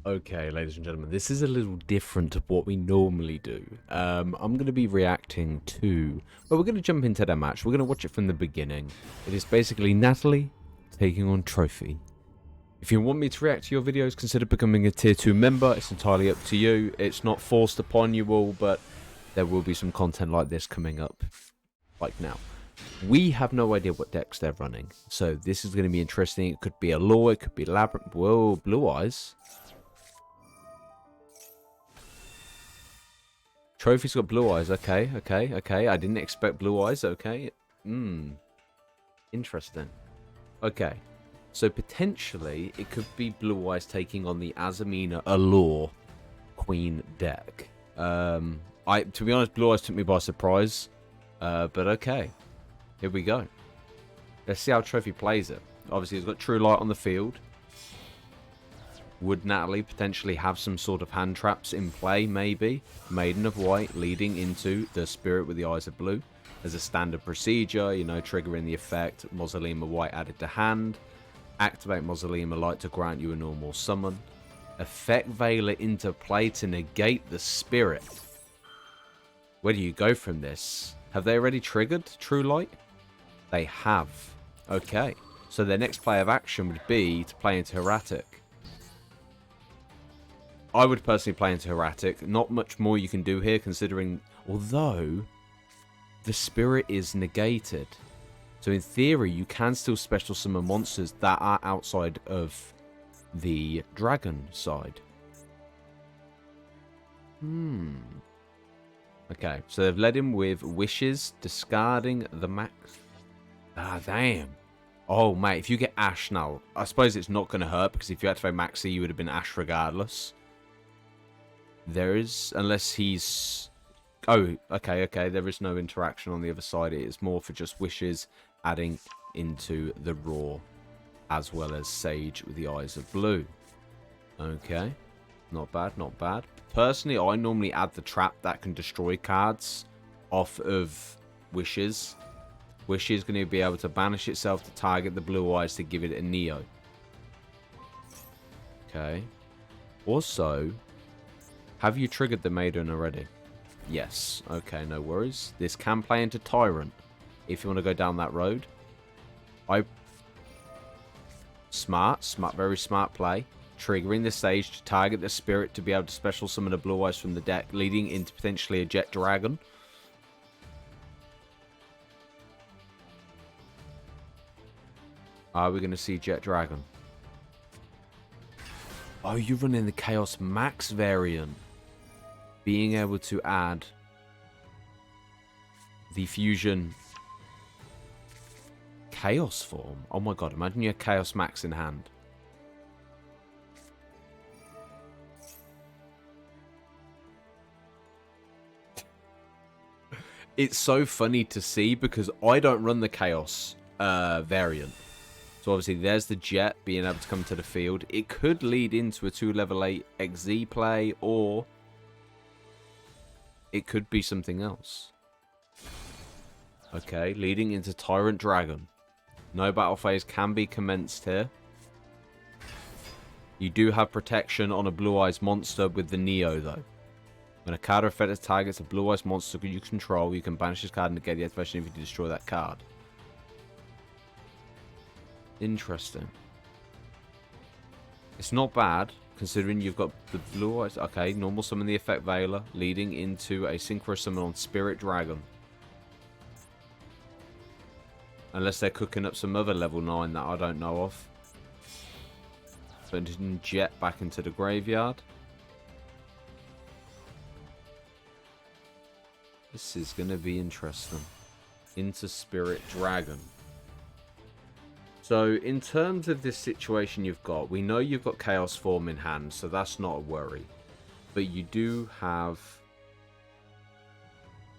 Okay, ladies and gentlemen, this is a little different to what we normally do. I'm going to be reacting to... Well, we're going to jump into the match. We're going to watch it from the beginning. It is basically Natalie taking on Trophy. If you want me to react to your videos, consider becoming a tier 2 member. It's entirely up to you. It's not forced upon you all, but there will be some content like this coming up. Like now. We have no idea what decks they're running. So this is going to be interesting. It could be a Law, it could be Labyrinth. Whoa, Blue Eyes. Trophy's got Blue Eyes. Okay. I didn't expect Blue Eyes. Okay. Interesting. Okay. So potentially it could be Blue Eyes taking on the Azamina Allure Queen deck. To be honest, Blue Eyes took me by surprise. But okay. Here we go. Let's see how Trophy plays it. Obviously, he's got True Light on the field. Would Natalie potentially have some sort of hand traps in play, maybe? Maiden of White leading into the Spirit with the Eyes of Blue. As a standard procedure, you know, triggering the effect, Mausoleum of White added to hand. Activate Mausoleum of Light to grant you a normal summon. Effect Veiler into play to negate the Spirit. Where do you go from this? Have they already triggered True Light? They have. Okay. So their next play of action would be to play into Erratic. I would personally play into Erratic. Not much more you can do here, considering... Although, the Spirit is negated. So in theory, you can still special summon monsters that are outside of the Dragon side. Okay, so they've led him with Wishes, discarding the max... Ah, damn. Oh, mate, if you get Ash now, I suppose it's not going to hurt, because if you activate Maxi, you would have been Ash regardless. There is, unless he's... Oh, okay. There is no interaction on the other side. It is more for just Wishes adding into the Raw, as well as Sage with the Eyes of Blue. Okay. Not bad. Personally, I normally add the trap that can destroy cards off of Wishes. Wish is going to be able to banish itself to target the Blue Eyes to give it a Neo. Okay. Also... Have you triggered the Maiden already? Yes. Okay, no worries. This can play into Tyrant, if you want to go down that road. Smart, very smart play. Triggering the stage to target the Spirit to be able to special summon a Blue Eyes from the deck, leading into potentially a Jet Dragon. Are we going to see Jet Dragon? Oh, you're running the Chaos Max variant. Being able to add the Fusion Chaos form. Oh my god, imagine you have Chaos Max in hand. It's so funny to see because I don't run the Chaos variant. So obviously there's the Jet being able to come to the field. It could lead into a 2 level 8 XZ play, or it could be something else. Okay, leading into Tyrant Dragon. No battle phase can be commenced here. You do have protection on a Blue Eyes monster with the Neo though. When a card or effect targets a Blue Eyes monster you control, you can banish this card and negate the activation if you destroy that card. Interesting. It's not bad, considering you've got the Blue Eyes. Okay, normal summon the Effect Veiler, leading into a Synchro summon on Spirit Dragon. Unless they're cooking up some other level 9 that I don't know of. Putting Jet back into the graveyard. This is going to be interesting. Into Spirit Dragon. So, in terms of this situation you've got, we know you've got Chaos Form in hand, so that's not a worry. But you do have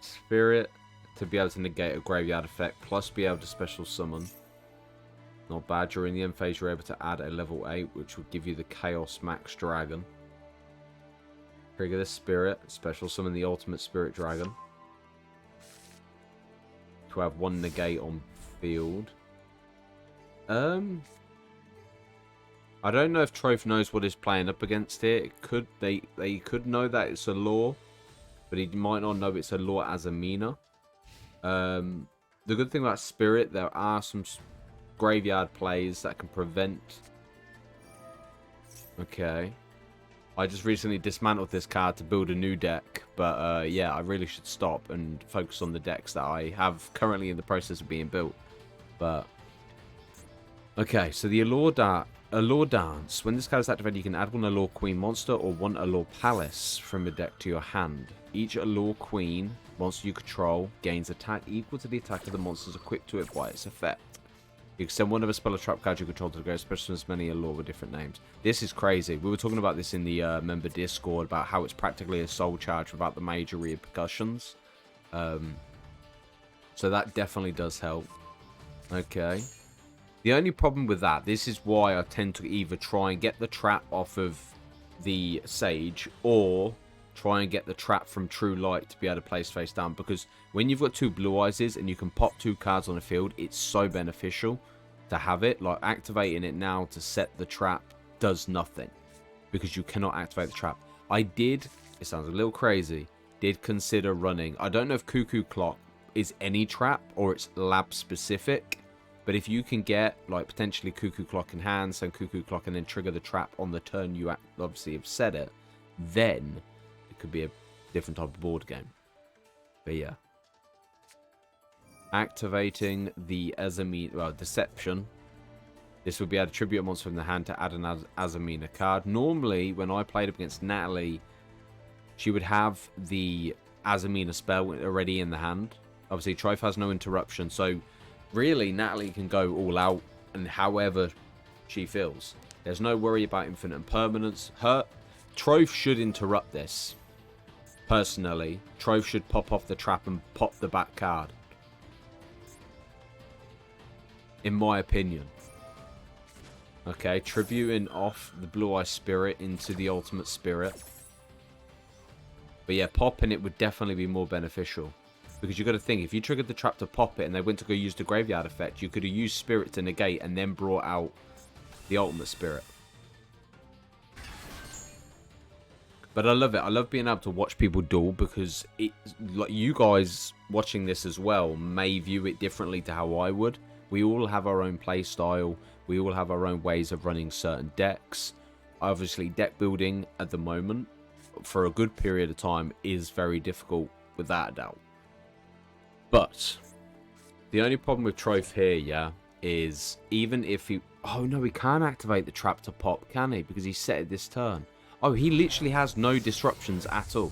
Spirit to be able to negate a graveyard effect, plus be able to special summon. Not bad. During the end phase, you're able to add a level 8, which will give you the Chaos Max Dragon. Trigger the Spirit, special summon the Ultimate Spirit Dragon. To have 1 negate on field. I I don't know if Troph knows what he's playing up against here. It could they could know that it's a law, but he might not know it's a law as a Mina. The good thing about Spirit, there are some graveyard plays that can prevent. Okay. I just recently dismantled this card to build a new deck, but yeah, I really should stop and focus on the decks that I have currently in the process of being built. But okay, so the Allure Dance. When this card is activated, you can add one Allure Queen monster or one Allure Palace from a deck to your hand. Each Allure Queen monster you control gains attack equal to the attack of the monsters equipped to it by its effect. You can send one of a spell or trap card you control to the grave, especially as many Allure with different names. This is crazy. We were talking about this in the member Discord about how it's practically a soul charge without the major repercussions. So that definitely does help. Okay. The only problem with that, this is why I tend to either try and get the trap off of the Sage or try and get the trap from True Light to be able to place face down, because when you've got two Blue Eyes and you can pop two cards on the field, it's so beneficial to have it. Like activating it now to set the trap does nothing because you cannot activate the trap. It sounds a little crazy, did consider running, I don't know if Cuckoo Clock is any trap or it's lab specific, but if you can get like potentially Cuckoo Clock in hand, send Cuckoo Clock and then trigger the trap on the turn you obviously have set it, then could be a different type of board game. But yeah, activating the Azamina, Deception. This would be able to tribute a monster from the hand to add an Azamina card. Normally, when I played up against Natalie, she would have the Azamina spell already in the hand. Obviously, Troph has no interruption, so really Natalie can go all out and however she feels. There's no worry about infinite impermanence. Troph should interrupt this. Personally, Troph should pop off the trap and pop the back card. In my opinion. Okay, tributing off the Blue Eye Spirit into the Ultimate Spirit. But yeah, popping it would definitely be more beneficial. Because you've got to think, if you triggered the trap to pop it and they went to go use the Graveyard effect, you could have used Spirit to negate and then brought out the Ultimate Spirit. But I love it. I love being able to watch people duel because it, like you guys watching this as well may view it differently to how I would. We all have our own play style. We all have our own ways of running certain decks. Obviously, deck building at the moment for a good period of time is very difficult without a doubt. But the only problem with Troph here, yeah, is even if he... Oh no, he can't activate the trap to pop, can he? Because he set it this turn. Oh, he literally has no disruptions at all,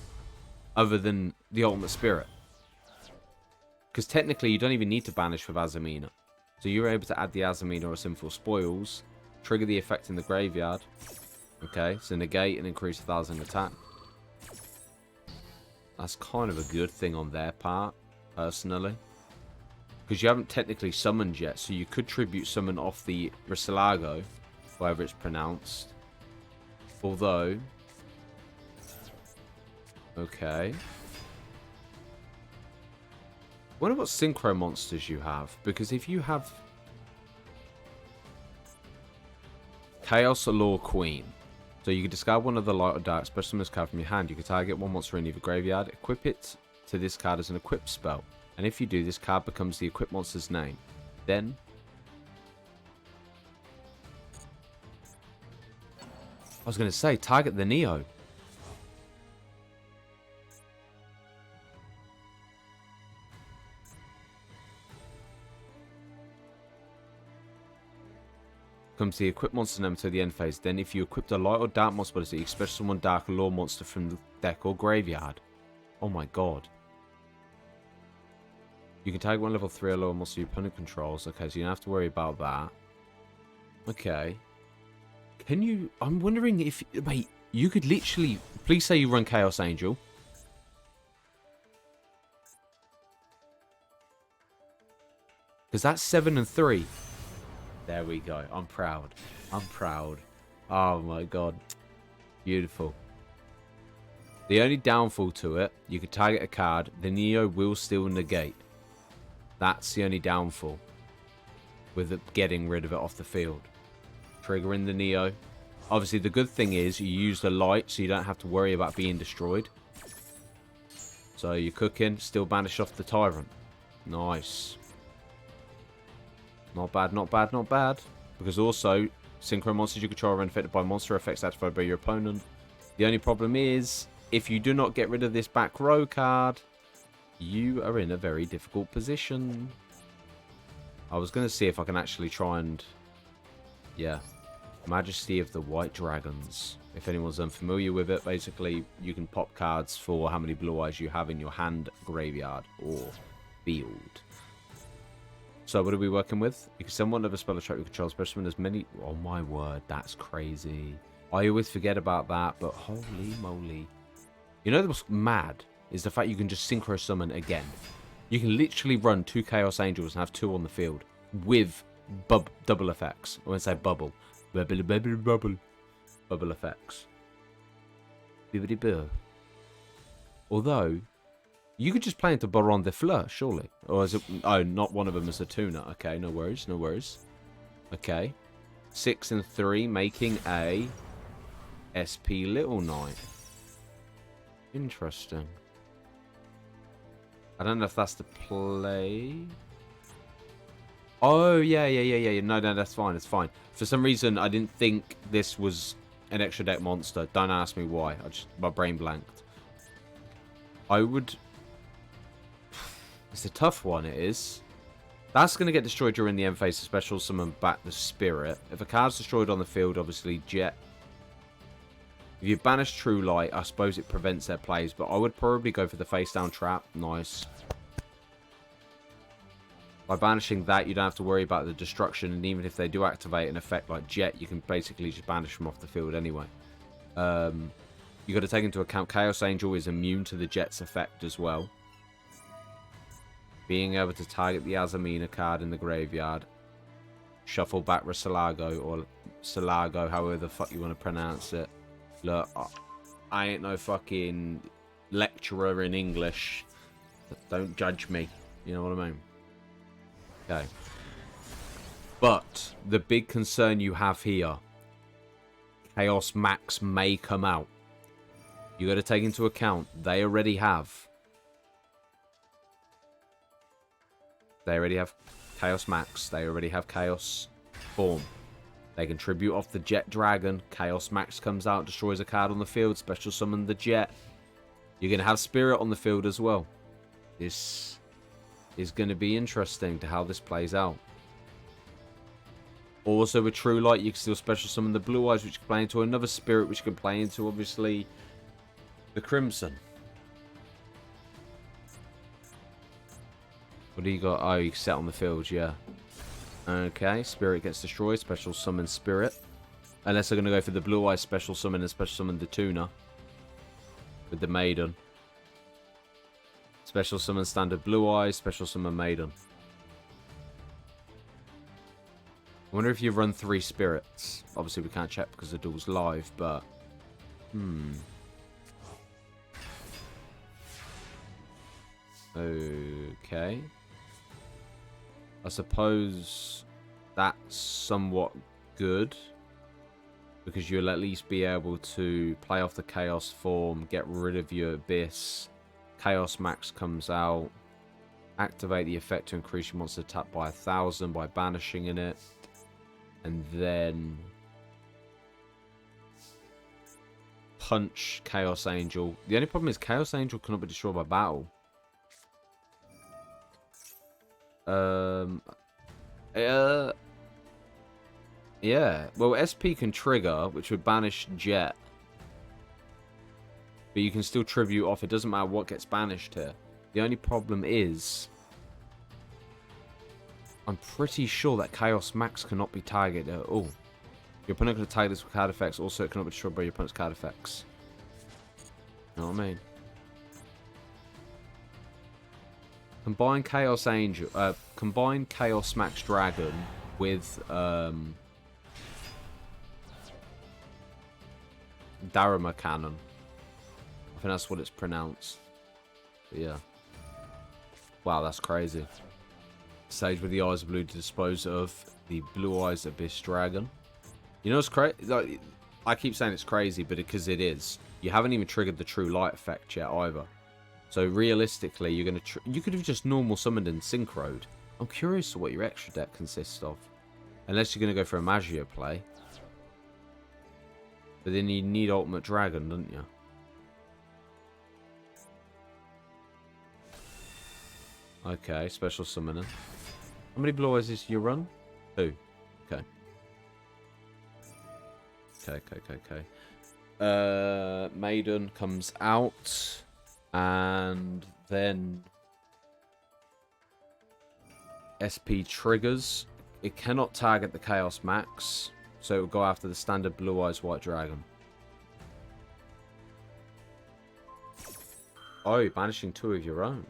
other than the Ultimate Spirit. Because technically, you don't even need to banish with Azamina. So you're able to add the Azamina or Sinful Spoils, trigger the effect in the graveyard. Okay, so negate and increase 1,000 attack. That's kind of a good thing on their part, personally. Because you haven't technically summoned yet, so you could tribute summon off the Risilago, however it's pronounced. Although, okay. I wonder what synchro monsters you have, because if you have Chaos Allure Queen, so you can discard one of the light or dark special summons card from your hand. You can target one monster in either graveyard, equip it to this card as an equip spell, and if you do, this card becomes the equipped monster's name. Then I was going to say, target the Neo. Comes the equipped monster name until the end phase. Then if you equipped a light or dark monster ability, you special summon dark or law monster from the deck or graveyard. Oh my god. You can target one level 3 or lower monster your opponent controls. Okay, so you don't have to worry about that. Okay. Can you... I'm wondering if... Wait, you could literally... Please say you run Chaos Angel. Because that's 7 and 3. There we go. I'm proud. I'm proud. Oh my god. Beautiful. The only downfall to it, you could target a card. The Neo will still negate. That's the only downfall with it getting rid of it off the field. Triggering the Neo. Obviously, the good thing is you use the light, so you don't have to worry about being destroyed. So you're cooking. Still banish off the Tyrant. Nice. Not bad, not bad, not bad. Because also, synchro monsters you control are unaffected by monster effects activated by your opponent. The only problem is, if you do not get rid of this back row card, you are in a very difficult position. I was going to see if I can actually try and... Yeah. Majesty of the White Dragons. If anyone's unfamiliar with it, basically, you can pop cards for how many blue eyes you have in your hand, graveyard, or field. So what are we working with? You can send one of a spell attract your control specimen as many... Oh my word, that's crazy. I always forget about that, but holy moly. You know what's mad is the fact you can just synchro summon again. You can literally run 2 Chaos Angels and have 2 on the field with double effects. I won't say bubble. Bubble effects. Although, you could just play into Baron de Fleur, surely. Or is it... Oh, not one of them is a tuner. Okay, no worries, no worries. Okay. 6 and 3, making a SP Little Knight. Interesting. I don't know if that's the play. Oh, yeah. No, that's fine, it's fine. For some reason, I didn't think this was an extra deck monster. Don't ask me why. My brain blanked. I would... It's a tough one, it is. That's going to get destroyed during the end phase of special summon back the Spirit. If a card's destroyed on the field, obviously Jet. If you banish True Light, I suppose it prevents their plays, but I would probably go for the face down trap. Nice. By banishing that, you don't have to worry about the destruction, and even if they do activate an effect like Jet, you can basically just banish them off the field anyway. You got to take into account Chaos Angel is immune to the Jet's effect as well. Being able to target the Azamina card in the graveyard. Shuffle back Rosalago, or Salago, however the fuck you want to pronounce it. Look, I ain't no fucking lecturer in English. Don't judge me. You know what I mean? Okay. But the big concern you have here, Chaos Max may come out. You got to take into account they already have Chaos Max. They already have Chaos Form. They can tribute off the Jet Dragon. Chaos Max comes out, destroys a card on the field, special summon the Jet. You're going to have Spirit on the field as well. This is going to be interesting to how this plays out. Also with True Light, you can still special summon the Blue Eyes, which can play into another Spirit, which can play into, obviously, the Crimson. What do you got? Oh, you can set on the field, yeah. Okay, Spirit gets destroyed, special summon Spirit. Unless they're going to go for the Blue Eyes special summon and special summon the Tuner. With the Maiden. Special summon standard Blue Eyes, special summon Maiden. I wonder if you run 3 Spirits. Obviously we can't check because the duel's live, but... Okay. I suppose that's somewhat good. Because you'll at least be able to play off the Chaos Form, get rid of your Abyss. Chaos Max comes out. Activate the effect to increase your monster attack by 1,000 by banishing in it. And then punch Chaos Angel. The only problem is Chaos Angel cannot be destroyed by battle. Yeah. Well, SP can trigger, which would banish Jet. But you can still tribute off. It doesn't matter what gets banished here. The only problem is, I'm pretty sure that Chaos Max cannot be targeted at all. Your opponent can target this with card effects. Also, it cannot be destroyed by your opponent's card effects. You know what I mean? Combine Chaos Angel, combine Chaos Max Dragon with Daruma Cannon. I think that's what it's pronounced. But yeah. Wow, that's crazy. Sage with the Eyes of Blue to dispose of the Blue Eyes Abyss Dragon. You know what's crazy? Like, I keep saying it's crazy, but because it is. You haven't even triggered the true light effect yet either. So realistically, you're gonna you could have just normal summoned and synchroed. I'm curious to what your extra deck consists of. Unless you're gonna go for a Magia play. But then you need Ultimate Dragon, don't you? Okay, special summoner. How many blue eyes is you run? 2. Okay. Okay. Maiden comes out, and then SP triggers. It cannot target the Chaos Max, so it will go after the standard Blue Eyes White Dragon. Oh, you're banishing 2 of your own.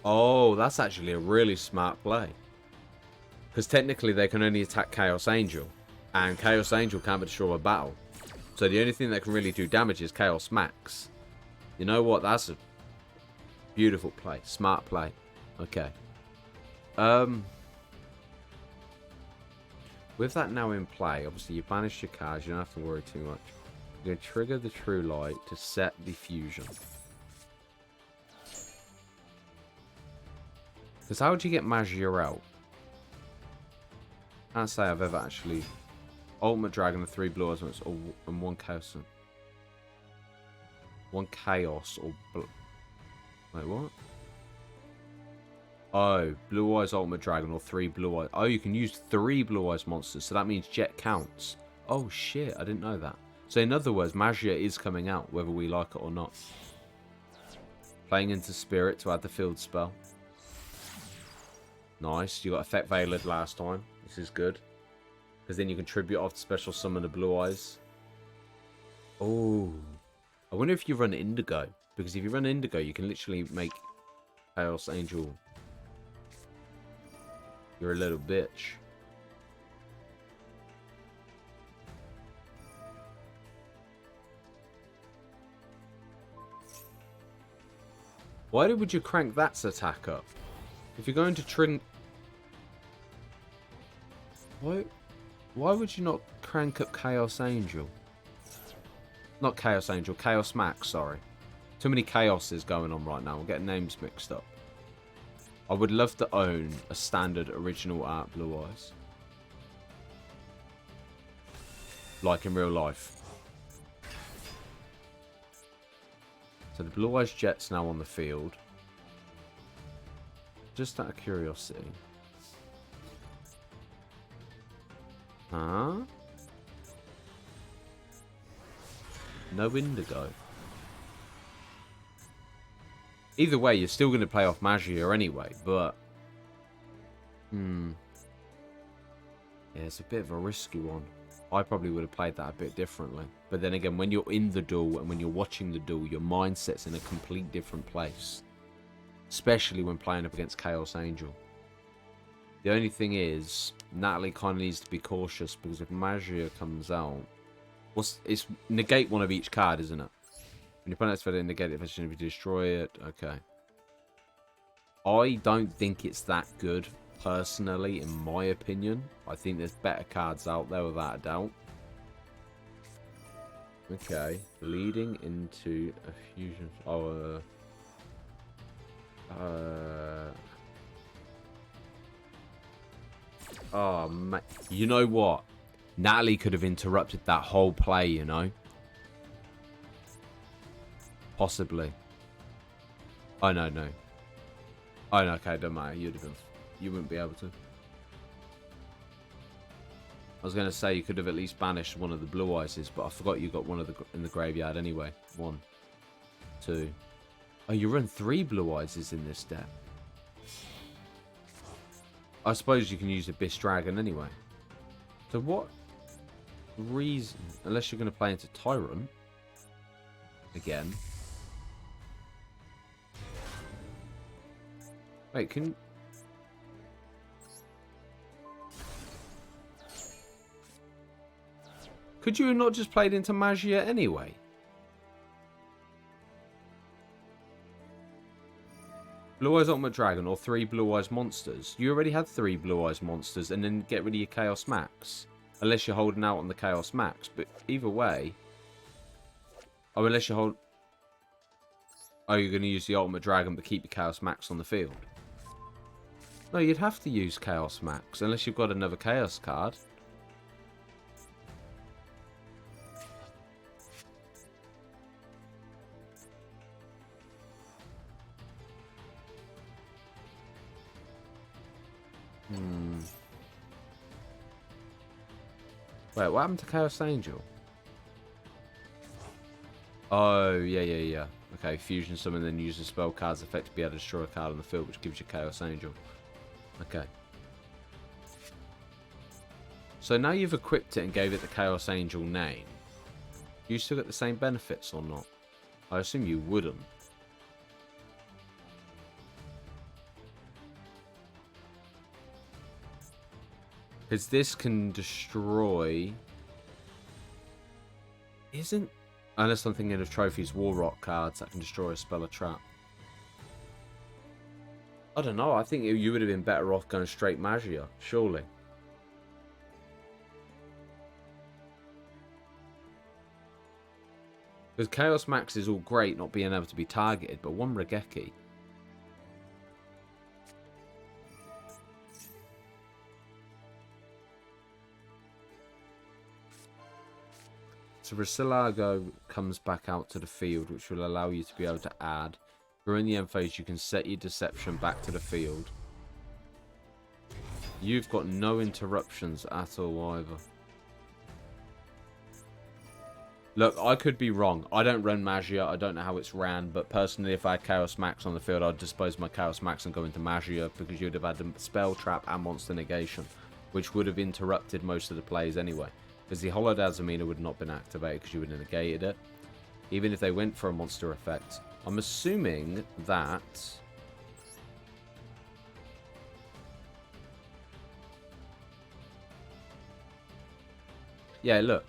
Oh, that's actually a really smart play. Because technically they can only attack Chaos Angel. And Chaos Angel can't be destroyed by battle. So the only thing that can really do damage is Chaos Max. You know what? That's a beautiful play. Smart play. Okay. With that now in play, obviously you banish your cards. You don't have to worry too much. You're going to trigger the True Light to set the fusion. Because how would you get Magia out? I can't say I've ever actually... Ultimate Dragon, 3 blue eyes, and 1 chaos. 1 chaos or... Wait, what? Oh, blue eyes Ultimate Dragon or 3 blue eyes. Oh, you can use 3 blue eyes monsters, so that means Jet counts. Oh shit, I didn't know that. So in other words, Magia is coming out, whether we like it or not. Playing into Spirit to add the field spell. Nice, you got Effect Veiled last time. This is good. Because then you can tribute off the special summon the blue eyes. Oh. I wonder if you run Indigo. Because if you run Indigo, you can literally make Chaos Angel. You're a little bitch. Why would you crank that attack up? If you're going to trim... Why would you not crank up Chaos Angel? Not Chaos Angel, Chaos Max, sorry. Too many Chaoses going on right now. We're getting names mixed up. I would love to own a standard original art Blue Eyes. Like in real life. So the Blue Eyes Jet's now on the field. Just out of curiosity. Huh? No Indigo. Either way, you're still going to play off Magia anyway, but... Yeah, it's a bit of a risky one. I probably would have played that a bit differently. But then again, when you're in the duel and when you're watching the duel, your mindset's in a complete different place. Especially when playing up against Chaos Angel. The only thing is, Natalie kind of needs to be cautious because if Magia comes out... It's negate one of each card, isn't it? When your opponent's fed it, negate it if you destroy it. Okay. I don't think it's that good, personally, in my opinion. I think there's better cards out there, without a doubt. Okay. Leading into a fusion... Oh, man. You know what? Natalie could have interrupted that whole play, you know? Possibly. Oh, no. Oh, no, okay, don't matter. You wouldn't be able to. I was going to say you could have at least banished one of the blue ices, but I forgot you got one of the in the graveyard anyway. 1, 2. Oh, you run 3 blue ices in this deck. I suppose you can use Abyss Dragon anyway. So what reason, unless you're going to play into Tyrant again. Wait, could you have not just played into Magia anyway? Blue Eyes Ultimate Dragon or 3 Blue Eyes Monsters. You already had 3 Blue Eyes Monsters and then get rid of your Chaos Max. Unless you're holding out on the Chaos Max. But either way... Oh, unless you hold... Oh, you're going to use the Ultimate Dragon but keep your Chaos Max on the field. No, you'd have to use Chaos Max. Unless you've got another Chaos card. Wait, what happened to Chaos Angel? Oh, yeah. Okay, fusion summon, then use a spell card's effect to be able to destroy a card on the field, which gives you Chaos Angel. Okay. So now you've equipped it and gave it the Chaos Angel name. You still get the same benefits or not? I assume you wouldn't. Because this can destroy... Isn't... Unless I'm thinking of Trophy's War Rock cards that can destroy a spell or trap. I don't know. I think you would have been better off going straight Magia, surely. Because Chaos Max is all great not being able to be targeted, but one Regeki... So Rasilago comes back out to the field, which will allow you to be able to add. During the end phase, you can set your Deception back to the field. You've got no interruptions at all either. Look, I could be wrong. I don't run Magia. I don't know how it's ran. But personally, if I had Chaos Max on the field, I'd dispose my Chaos Max and go into Magia, because you'd have had the Spell Trap and Monster Negation, which would have interrupted most of the plays anyway. Because the Hollow Dazamina would not have been activated because you would have negated it. Even if they went for a monster effect. I'm assuming that... Yeah, look.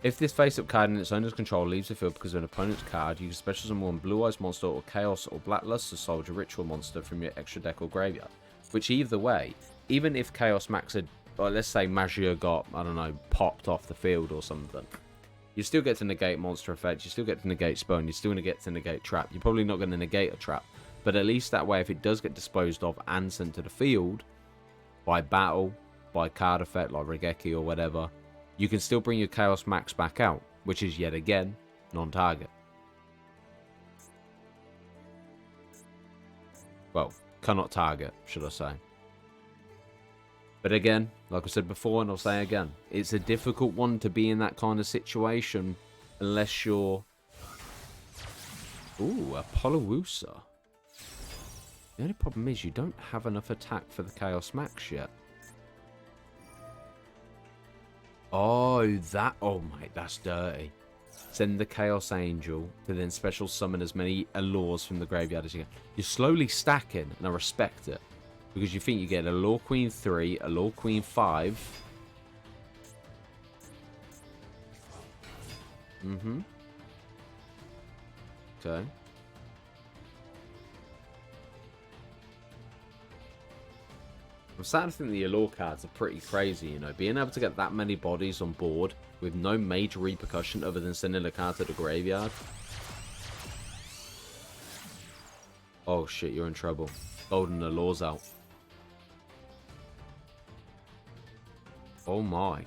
If this face-up card in its owner's control leaves the field because of an opponent's card, you can special summon one Blue Eyes monster or Chaos or Black Luster Soldier ritual monster from your extra deck or graveyard. Which either way, even if Chaos Max had... Or let's say Magia got, I don't know, popped off the field or something. You still get to negate monster effects, you still get to negate spell, and you're still going to get to negate trap. You're probably not going to negate a trap. But at least that way, if it does get disposed of and sent to the field, by battle, by card effect like Regeki or whatever, you can still bring your Chaos Max back out, which is yet again, non-target. Well, cannot target, should I say. But again, like I said before, and I'll say again, it's a difficult one to be in that kind of situation unless you're... Ooh, a Polawusa. The only problem is you don't have enough attack for the Chaos Max yet. Oh, that... Oh, mate, that's dirty. Send the Chaos Angel to then special summon as many Allures from the graveyard as you can. You're slowly stacking, and I respect it. Because you think you get a Allure Queen 3, a Allure Queen 5. Okay. I'm starting to think the Allure cards are pretty crazy, you know. Being able to get that many bodies on board with no major repercussion other than sending a card to the graveyard. Oh shit, you're in trouble. Golden Allure's out. Oh my.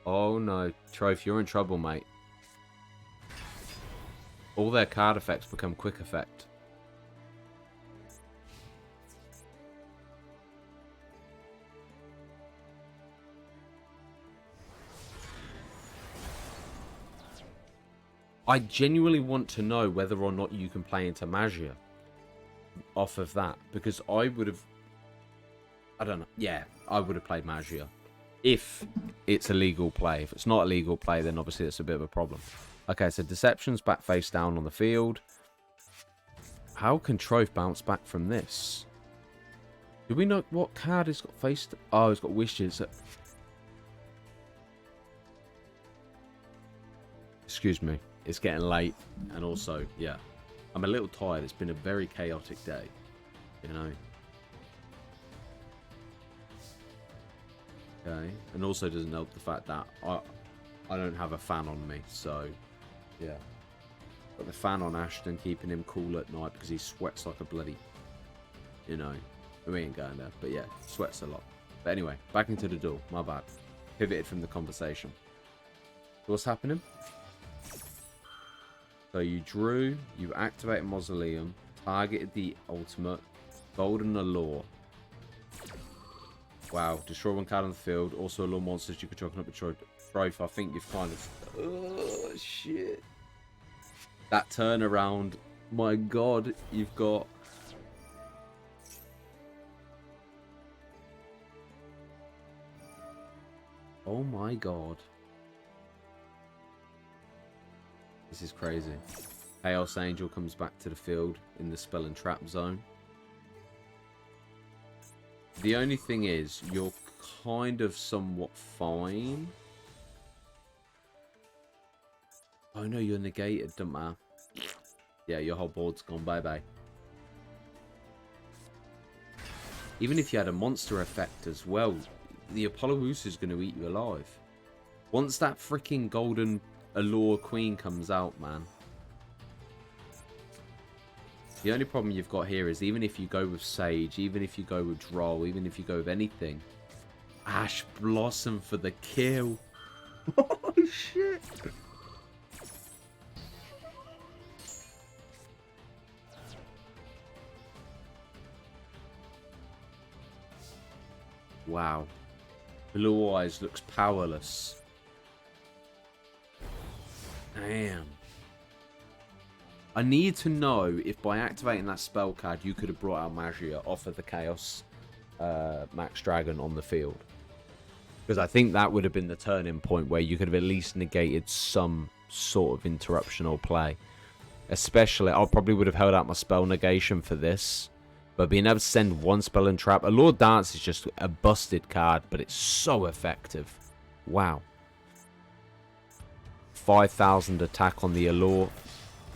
Oh no. Troph, you're in trouble, mate. All their card effects become quick effect. I genuinely want to know whether or not you can play into Magia off of that, because I would have... I don't know. Yeah, I would have played Magia. If it's a legal play. If it's not a legal play, then obviously it's a bit of a problem. Okay, so Deception's back face down on the field. How can Troph bounce back from this? Do we know what card he's got faced? Oh, he's got Wishes. Excuse me. It's getting late. And also, yeah. I'm a little tired. It's been a very chaotic day, you know. Okay, and also doesn't help the fact that I don't have a fan on me, so yeah. Got the fan on Ashton, keeping him cool at night because he sweats like a bloody, you know. We ain't going there, but yeah, sweats a lot. But anyway, back into the duel. My bad. Pivoted from the conversation. What's happening? So you drew, you activated Mausoleum, targeted the ultimate, Golden Allure. Wow, destroy one card on the field. Also, allure monsters you control cannot be destroyed. Trophy, I think you've kind of... Oh, shit. That turnaround. My god, you've got... Oh my god. This is crazy. Chaos Angel comes back to the field in the spell and trap zone. The only thing is, you're kind of somewhat fine. Oh no, you're negated, don't matter. Yeah, your whole board's gone bye-bye. Even if you had a monster effect as well, the Apollo is going to eat you alive. Once that freaking Golden Allure Queen comes out, man. The only problem you've got here is even if you go with Sage, even if you go with Droll, even if you go with anything, Ash Blossom for the kill. Oh, shit. Wow. Blue Eyes looks powerless. Damn. I need to know if by activating that spell card you could have brought out Magia off of the Chaos Max Dragon on the field. Because I think that would have been the turning point where you could have at least negated some sort of interruption or play. Especially, I probably would have held out my spell negation for this. But being able to send one spell and trap. Allure Dance is just a busted card, but it's so effective. Wow. 5,000 attack on the Allure.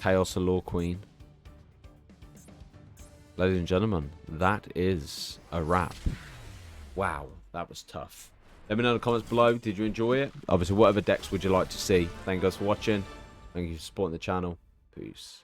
Chaos Allure Queen. Ladies and gentlemen, that is a wrap. Wow, that was tough. Let me know in the comments below. Did you enjoy it? Obviously, whatever decks would you like to see? Thank you guys for watching. Thank you for supporting the channel. Peace.